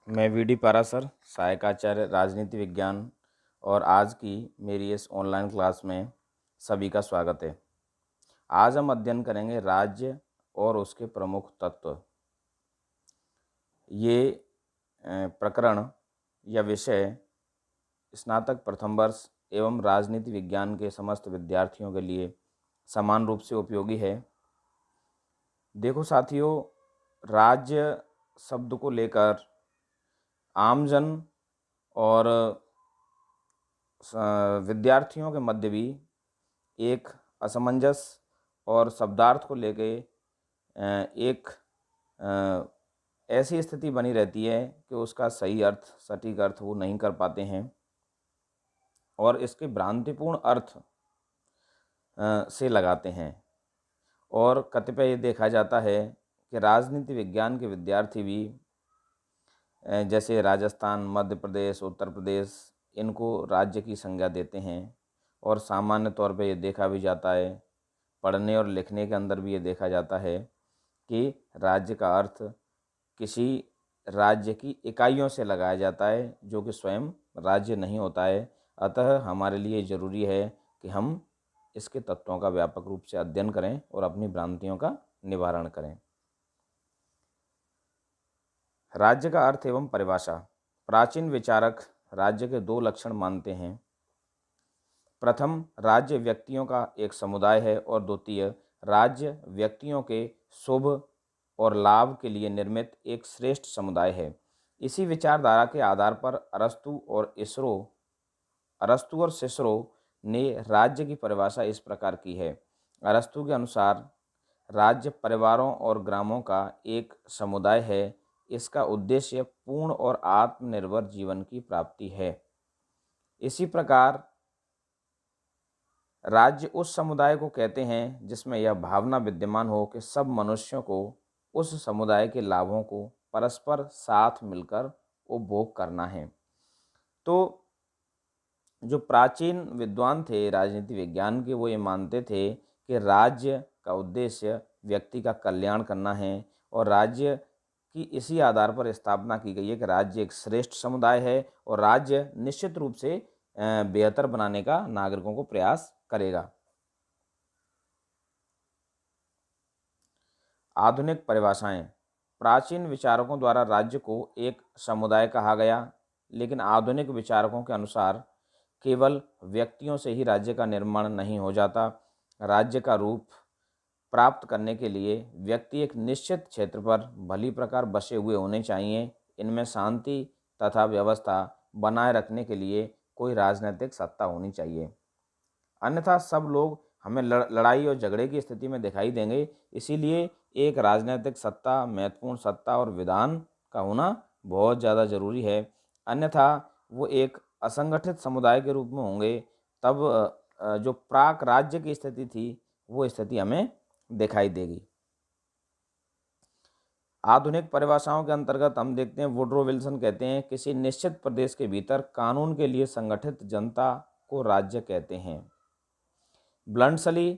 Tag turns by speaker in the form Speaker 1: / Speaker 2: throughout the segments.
Speaker 1: मैं वीडी पारासर सहायक आचार्य राजनीति विज्ञान और आज की मेरी इस ऑनलाइन क्लास में सभी का स्वागत है। आज हम अध्ययन करेंगे राज्य और उसके प्रमुख तत्व। ये प्रकरण या विषय स्नातक प्रथम वर्ष एवं राजनीति विज्ञान के समस्त विद्यार्थियों के लिए समान रूप से उपयोगी है। देखो साथियों, राज्य शब्द को लेकर आमजन और विद्यार्थियों के मध्य भी एक असमंजस और शब्दार्थ को लेके एक ऐसी स्थिति बनी रहती है कि उसका सही अर्थ, सटीक अर्थ वो नहीं कर पाते हैं और इसके भ्रांतिपूर्ण अर्थ से लगाते हैं। और कतिपय ये देखा जाता है कि राजनीति विज्ञान के विद्यार्थी भी जैसे राजस्थान, मध्य प्रदेश, उत्तर प्रदेश, इनको राज्य की संज्ञा देते हैं। और सामान्य तौर पे ये देखा भी जाता है, पढ़ने और लिखने के अंदर भी ये देखा जाता है कि राज्य का अर्थ किसी राज्य की इकाइयों से लगाया जाता है जो कि स्वयं राज्य नहीं होता है। अतः हमारे लिए ज़रूरी है कि हम इसके तत्वों का व्यापक रूप से अध्ययन करें और अपनी भ्रांतियों का निवारण करें। राज्य का अर्थ एवं परिभाषा। प्राचीन विचारक राज्य के दो लक्षण मानते हैं। प्रथम, राज्य व्यक्तियों का एक समुदाय है और द्वितीय, राज्य व्यक्तियों के शुभ और लाभ के लिए निर्मित एक श्रेष्ठ समुदाय है। इसी विचारधारा के आधार पर अरस्तु और सिसरो ने राज्य की परिभाषा इस प्रकार की है। अरस्तु के अनुसार राज्य परिवारों और ग्रामों का एक समुदाय है। इसका उद्देश्य पूर्ण और आत्मनिर्भर जीवन की प्राप्ति है। इसी प्रकार राज्य उस समुदाय को कहते हैं जिसमें यह भावना विद्यमान हो कि सब मनुष्यों को उस समुदाय के लाभों को परस्पर साथ मिलकर उपभोग करना है। तो जो प्राचीन विद्वान थे राजनीति विज्ञान के, वो ये मानते थे कि राज्य का उद्देश्य व्यक्ति का कल्याण करना है और राज्य की इसी आधार पर स्थापना की गई है कि राज्य एक श्रेष्ठ समुदाय है और राज्य निश्चित रूप से बेहतर बनाने का नागरिकों को प्रयास करेगा। आधुनिक परिभाषाएं। प्राचीन विचारकों द्वारा राज्य को एक समुदाय कहा गया, लेकिन आधुनिक विचारकों के अनुसार केवल व्यक्तियों से ही राज्य का निर्माण नहीं हो जाता। राज्य का रूप प्राप्त करने के लिए व्यक्ति एक निश्चित क्षेत्र पर भली प्रकार बसे हुए होने चाहिए। इनमें शांति तथा व्यवस्था बनाए रखने के लिए कोई राजनीतिक सत्ता होनी चाहिए, अन्यथा सब लोग हमें लड़ाई और झगड़े की स्थिति में दिखाई देंगे। इसीलिए एक राजनीतिक सत्ता, महत्वपूर्ण सत्ता और विधान का होना बहुत ज़्यादा ज़रूरी है, अन्यथा वो एक असंगठित समुदाय के रूप में होंगे। तब जो प्राक राज्य की स्थिति थी वो स्थिति हमें दिखाई देगी। आधुनिक परिभाषाओं के अंतर्गत हम देखते हैं, वुड्रो विल्सन कहते हैं किसी निश्चित प्रदेश के भीतर कानून के लिए संगठित जनता को राज्य कहते हैं। ब्लंटसली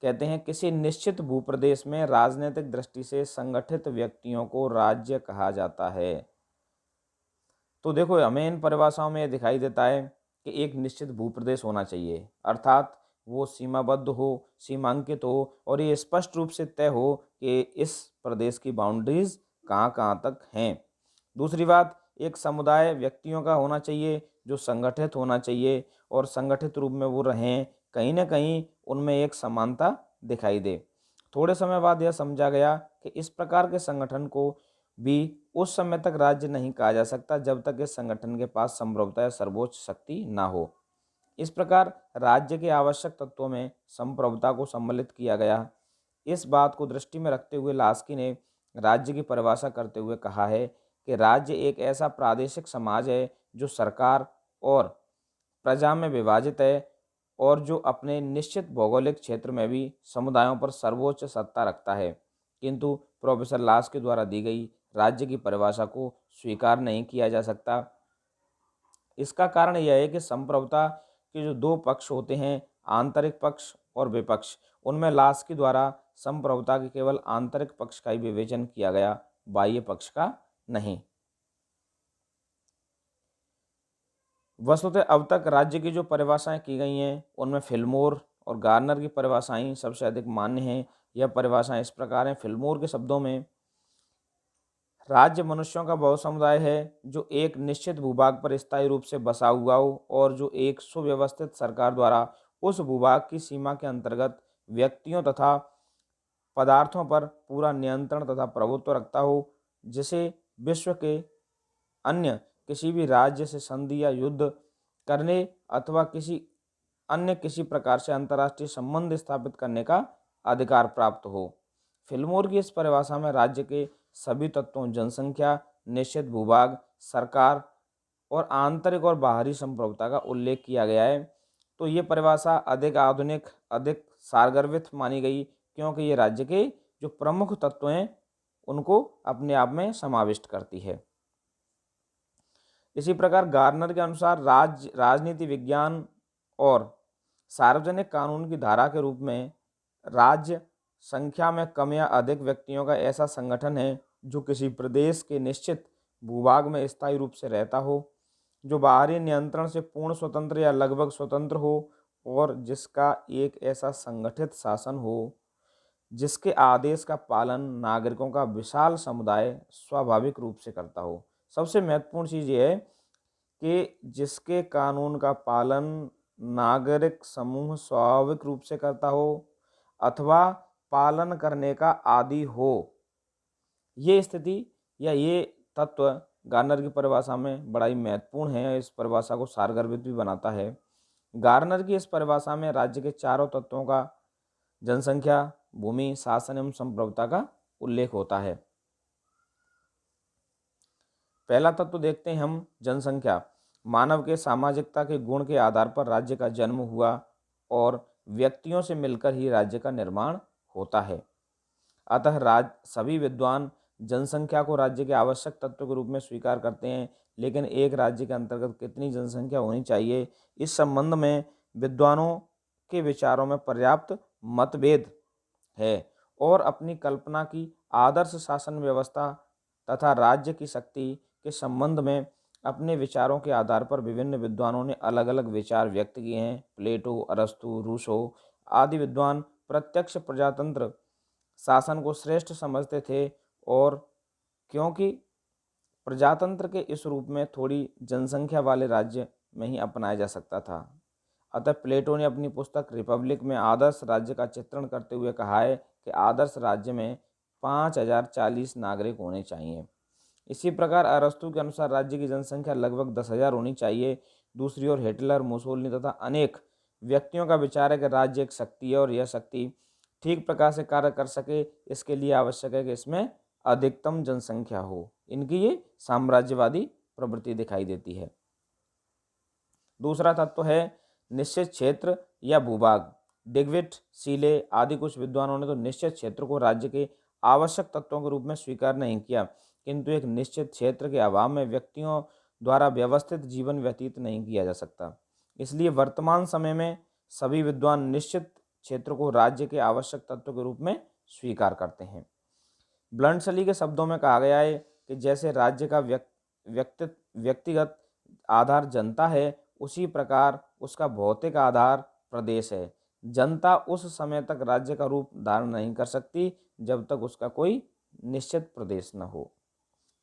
Speaker 1: कहते हैं किसी निश्चित भूप्रदेश में राजनीतिक दृष्टि से संगठित व्यक्तियों को राज्य कहा जाता है। तो देखो, हमें इन परिभाषाओं में दिखाई देता है कि एक निश्चित भूप्रदेश होना चाहिए, अर्थात वो सीमाबद्ध हो, सीमांकित हो और ये स्पष्ट रूप से तय हो कि इस प्रदेश की बाउंड्रीज कहाँ कहाँ तक हैं। दूसरी बात, एक समुदाय व्यक्तियों का होना चाहिए जो संगठित होना चाहिए और संगठित रूप में वो रहें, कहीं ना कहीं उनमें एक समानता दिखाई दे। थोड़े समय बाद यह समझा गया कि इस प्रकार के संगठन को भी उस समय तक राज्य नहीं कहा जा सकता जब तक इस संगठन के पास संप्रभुता या सर्वोच्च शक्ति ना हो। इस प्रकार राज्य के आवश्यक तत्वों में संप्रभुता को सम्मिलित किया गया। इस बात को दृष्टि में रखते हुए लास्की ने राज्य की परिभाषा करते हुए कहा है कि राज्य एक ऐसा प्रादेशिक समाज है जो सरकार और प्रजा में विभाजित है और जो अपने निश्चित भौगोलिक क्षेत्र में भी समुदायों पर सर्वोच्च सत्ता रखता है। किंतु प्रोफेसर लास्की द्वारा दी गई राज्य की परिभाषा को स्वीकार नहीं किया जा सकता। इसका कारण यह है कि संप्रभुता के जो दो पक्ष होते हैं, आंतरिक पक्ष और विपक्ष, उनमें लास्की द्वारा संप्रभुता के केवल आंतरिक पक्ष का ही विवेचन किया गया, बाह्य पक्ष का नहीं। वस्तुतः अब तक राज्य की जो परिभाषाएं की गई हैं उनमें फिल्मोर और गार्नर की परिभाषाएं सबसे अधिक मान्य हैं। यह परिभाषाएं इस प्रकार हैं। फिल्मोर के शब्दों में राज्य मनुष्यों का बहु समुदाय है जो एक निश्चित भूभाग पर स्थायी रूप से बसा हुआ हो और जो एक सुव्यवस्थित सरकार द्वारा उस भूभाग की सीमा के अंतर्गत व्यक्तियों तथा पदार्थों पर पूरा नियंत्रण तथा प्रभुत्व रखता हो, जिसे विश्व के अन्य किसी भी राज्य से संधि या युद्ध करने अथवा किसी प्रकार से अंतर्राष्ट्रीय संबंध स्थापित करने का अधिकार प्राप्त हो। फिल्मोर की इस परिभाषा में राज्य के सभी तत्वों जनसंख्या, निश्चित भूभाग, सरकार और आंतरिक और बाहरी संप्रभुता का उल्लेख किया गया है। तो ये परिभाषा अधिक आधुनिक, अधिक सारगर्भित मानी गई क्योंकि ये राज्य के जो प्रमुख तत्व हैं उनको अपने आप में समाविष्ट करती है। इसी प्रकार गार्नर के अनुसार राजनीति विज्ञान और सार्वजनिक कानून की धारा के रूप में राज्य संख्या में कम या अधिक व्यक्तियों का ऐसा संगठन है जो किसी प्रदेश के निश्चित भूभाग में स्थायी रूप से रहता हो, जो बाहरी नियंत्रण से पूर्ण स्वतंत्र या लगभग स्वतंत्र हो और जिसका एक ऐसा संगठित शासन हो जिसके आदेश का पालन नागरिकों का विशाल समुदाय स्वाभाविक रूप से करता हो। सबसे महत्वपूर्ण चीज़ ये है कि जिसके कानून का पालन नागरिक समूह स्वाभाविक रूप से करता हो अथवा पालन करने का आदी हो। ये स्थिति या ये तत्व गार्नर की परिभाषा में बड़ा ही महत्वपूर्ण है। इस परिभाषा को सारगर्भित भी बनाता है। गार्नर की इस परिभाषा में राज्य के चारों तत्वों का जनसंख्या, भूमि, शासन एवं संप्रभुता का उल्लेख होता है। पहला तत्व देखते हैं हम, जनसंख्या। मानव के सामाजिकता के गुण के आधार पर राज्य का जन्म हुआ और व्यक्तियों से मिलकर ही राज्य का निर्माण होता है। अतः सभी विद्वान जनसंख्या को राज्य के आवश्यक तत्व के रूप में स्वीकार करते हैं, लेकिन एक राज्य के अंतर्गत कितनी जनसंख्या होनी चाहिए, इस संबंध में विद्वानों के विचारों में पर्याप्त मतभेद है और अपनी कल्पना की आदर्श शासन व्यवस्था तथा राज्य की शक्ति के संबंध में अपने विचारों के आधार पर विभिन्न विद्वानों ने अलग अलग विचार व्यक्त किए हैं। प्लेटो, अरस्तु, रूसो आदि विद्वान प्रत्यक्ष प्रजातंत्र शासन को श्रेष्ठ समझते थे और क्योंकि प्रजातंत्र के इस रूप में थोड़ी जनसंख्या वाले राज्य में ही अपनाया जा सकता था। अतः प्लेटो ने अपनी पुस्तक रिपब्लिक में आदर्श राज्य का चित्रण करते हुए कहा है कि आदर्श राज्य में 5040 नागरिक होने चाहिए। इसी प्रकार अरस्तु के अनुसार राज्य की जनसंख्या लगभग 10,000 होनी चाहिए। दूसरी ओर हिटलर, मुसोलिनी तथा अनेक व्यक्तियों का विचार है कि राज्य एक शक्ति है और यह शक्ति ठीक प्रकार से कार्य कर सके इसके लिए आवश्यक है कि इसमें अधिकतम जनसंख्या हो। इनकी ये साम्राज्यवादी प्रवृत्ति दिखाई देती है। दूसरा तत्व है निश्चित क्षेत्र या भूभाग। डिग्विट, सीले आदि कुछ विद्वानों ने तो निश्चित क्षेत्र को राज्य के आवश्यक तत्वों के रूप में स्वीकार नहीं किया, किंतु एक निश्चित क्षेत्र के अभाव में व्यक्तियों द्वारा व्यवस्थित जीवन व्यतीत नहीं किया जा सकता। इसलिए वर्तमान समय में सभी विद्वान निश्चित क्षेत्र को राज्य के आवश्यक तत्व के रूप में स्वीकार करते हैं। ब्लंटसली के शब्दों में कहा गया है कि जैसे राज्य का व्यक्तिगत आधार जनता है, उसी प्रकार उसका भौतिक आधार प्रदेश है। जनता उस समय तक राज्य का रूप धारण नहीं कर सकती जब तक उसका कोई निश्चित प्रदेश न हो।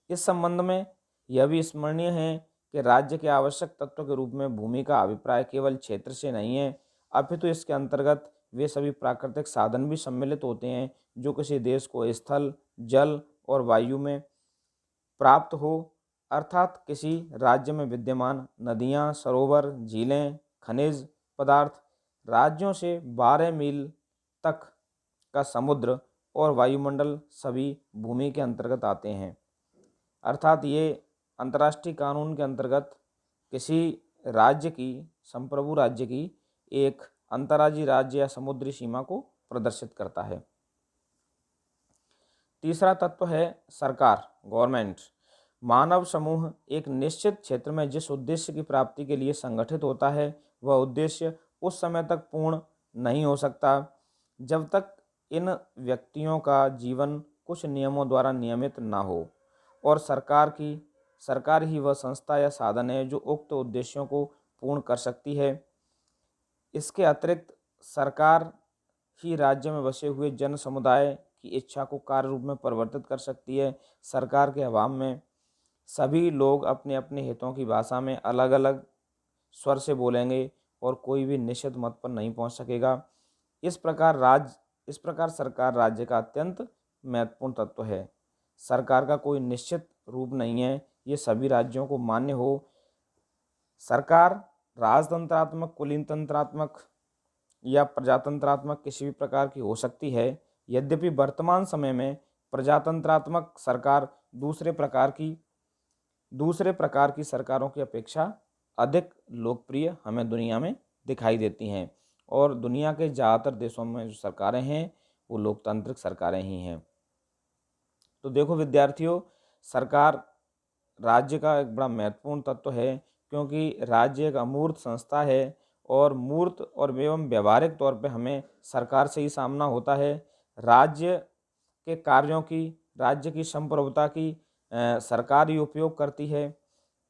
Speaker 1: इस संबंध में यह भी स्मरणीय है कि राज्य के आवश्यक तत्व के रूप में भूमि का अभिप्राय केवल क्षेत्र से नहीं है, अपितु इसके अंतर्गत वे सभी प्राकृतिक साधन भी सम्मिलित होते हैं जो किसी देश को स्थल, जल और वायु में प्राप्त हो, अर्थात किसी राज्य में विद्यमान नदियाँ, सरोवर, झीलें, खनिज पदार्थ, राज्यों से 12 मील तक का समुद्र और वायुमंडल सभी भूमि के अंतर्गत आते हैं। अर्थात ये अंतर्राष्ट्रीय कानून के अंतर्गत किसी राज्य की, संप्रभु राज्य की एक अंतर्राज्यीय राज्य या समुद्री सीमा को प्रदर्शित करता है। तीसरा तत्व है सरकार, गवर्नमेंट। मानव समूह एक निश्चित क्षेत्र में जिस उद्देश्य की प्राप्ति के लिए संगठित होता है, वह उद्देश्य उस समय तक पूर्ण नहीं हो सकता जब तक इन व्यक्तियों का जीवन कुछ नियमों द्वारा नियमित ना हो और सरकार की सरकार ही वह संस्था या साधन है जो उक्त उद्देश्यों को पूर्ण कर सकती है। इसके अतिरिक्त सरकार ही राज्य में बसे हुए जन समुदाय की इच्छा को कार्य रूप में परिवर्तित कर सकती है। सरकार के अभाव में सभी लोग अपने अपने हितों की भाषा में अलग अलग स्वर से बोलेंगे और कोई भी निश्चित मत पर नहीं पहुंच सकेगा। इस प्रकार सरकार राज्य का अत्यंत महत्वपूर्ण तत्व है। सरकार का कोई निश्चित रूप नहीं है, ये सभी राज्यों को मान्य हो। सरकार राजतंत्रात्मक, कुलीन तंत्रात्मक या प्रजातंत्रात्मक किसी भी प्रकार की हो सकती है। यद्यपि वर्तमान समय में प्रजातंत्रात्मक सरकार दूसरे प्रकार की सरकारों की अपेक्षा अधिक लोकप्रिय हमें दुनिया में दिखाई देती हैं, और दुनिया के ज़्यादातर देशों में जो सरकारें हैं वो लोकतांत्रिक सरकारें ही हैं। तो देखो विद्यार्थियों, सरकार राज्य का एक बड़ा महत्वपूर्ण तत्व है, क्योंकि राज्य एक अमूर्त संस्था है और मूर्त और एवं व्यवहारिक तौर पे हमें सरकार से ही सामना होता है। राज्य के कार्यों की, राज्य की संप्रभुता की सरकार ही उपयोग करती है।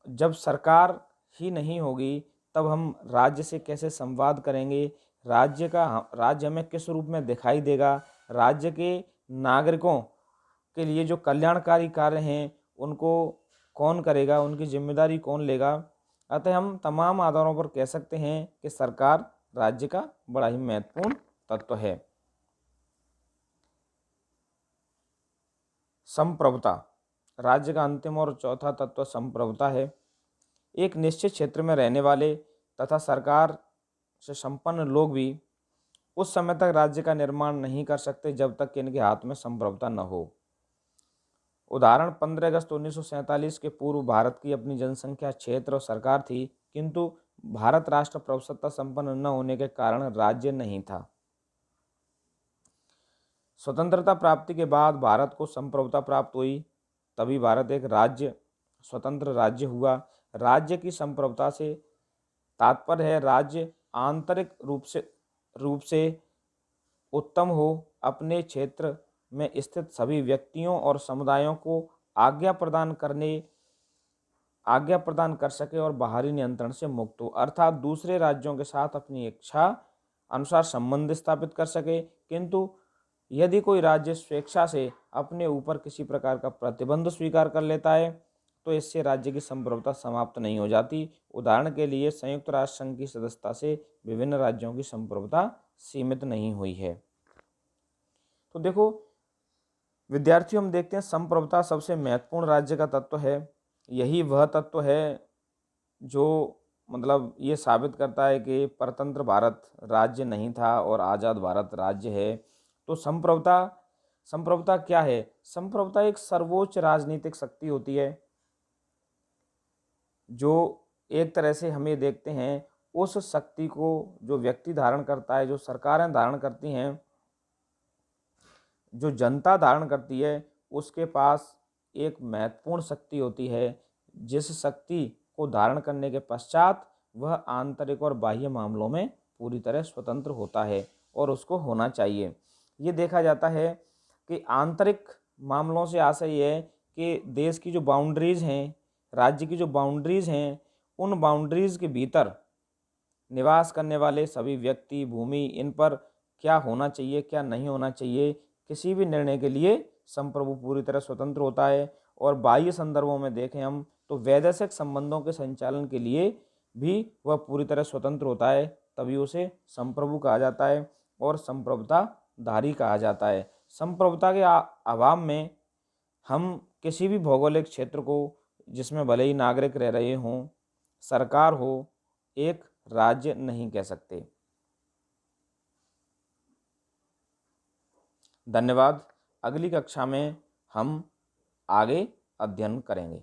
Speaker 1: जब सरकार ही नहीं होगी तब हम राज्य से कैसे संवाद करेंगे, राज्य हमें किस रूप में दिखाई देगा, राज्य के नागरिकों के लिए जो कल्याणकारी कार्य हैं उनको कौन करेगा, उनकी जिम्मेदारी कौन लेगा। अतः हम तमाम आधारों पर कह सकते हैं कि सरकार राज्य का बड़ा ही महत्वपूर्ण तत्व है। संप्रभुता, राज्य का अंतिम और चौथा तत्व संप्रभुता है। एक निश्चित क्षेत्र में रहने वाले तथा सरकार से संपन्न लोग भी उस समय तक राज्य का निर्माण नहीं कर सकते जब तक कि इनके हाथ में संप्रभुता न हो। उदाहरण 15 अगस्त 1947 के पूर्व भारत की अपनी जनसंख्या, क्षेत्र और सरकार थी, किंतु भारत राष्ट्र प्रभुसत्ता संपन्न न होने के कारण राज्य नहीं था। स्वतंत्रता प्राप्ति के बाद भारत को संप्रभुता प्राप्त हुई, तभी भारत एक स्वतंत्र राज्य हुआ। राज्य की संप्रभुता से तात्पर्य है राज्य आंतरिक रूप से उत्तम हो, अपने क्षेत्र में स्थित सभी व्यक्तियों और समुदायों को आज्ञा प्रदान कर सके और बाहरी नियंत्रण से मुक्त हो, अर्थात दूसरे राज्यों के साथ अपनी इच्छा अनुसार संबंध स्थापित कर सके। किंतु यदि कोई राज्य स्वेच्छा से अपने ऊपर किसी प्रकार का प्रतिबंध स्वीकार कर लेता है तो इससे राज्य की संप्रभुता समाप्त नहीं हो जाती। उदाहरण के लिए संयुक्त राष्ट्र संघ की सदस्यता से विभिन्न राज्यों की संप्रभुता सीमित नहीं हुई है। तो देखो विद्यार्थियों, हम देखते हैं संप्रभुता सबसे महत्वपूर्ण राज्य का तत्व है। यही वह तत्व है जो ये साबित करता है कि परतंत्र भारत राज्य नहीं था और आज़ाद भारत राज्य है। तो संप्रभुता क्या है? संप्रभुता एक सर्वोच्च राजनीतिक शक्ति होती है जो एक तरह से हम ये देखते हैं उस शक्ति को जो व्यक्ति धारण करता है, जो सरकारें धारण करती हैं, जो जनता धारण करती है, उसके पास एक महत्वपूर्ण शक्ति होती है, जिस शक्ति को धारण करने के पश्चात वह आंतरिक और बाह्य मामलों में पूरी तरह स्वतंत्र होता है, और उसको होना चाहिए। ये देखा जाता है कि आंतरिक मामलों से आशय ये है कि देश की जो बाउंड्रीज़ हैं, राज्य की जो बाउंड्रीज़ हैं, उन बाउंड्रीज़ के भीतर निवास करने वाले सभी व्यक्ति, भूमि, इन पर क्या होना चाहिए, क्या नहीं होना चाहिए, किसी भी निर्णय के लिए संप्रभु पूरी तरह स्वतंत्र होता है। और बाह्य संदर्भों में देखें हम तो वैदेशिक संबंधों के संचालन के लिए भी वह पूरी तरह स्वतंत्र होता है, तभी उसे संप्रभु कहा जाता है और संप्रभुताधारी कहा जाता है। संप्रभुता के अभाव में हम किसी भी भौगोलिक क्षेत्र को, जिसमें भले ही नागरिक रह रहे हों, सरकार हो, एक राज्य नहीं कह सकते। धन्यवाद। अगली कक्षा में हम आगे अध्ययन करेंगे।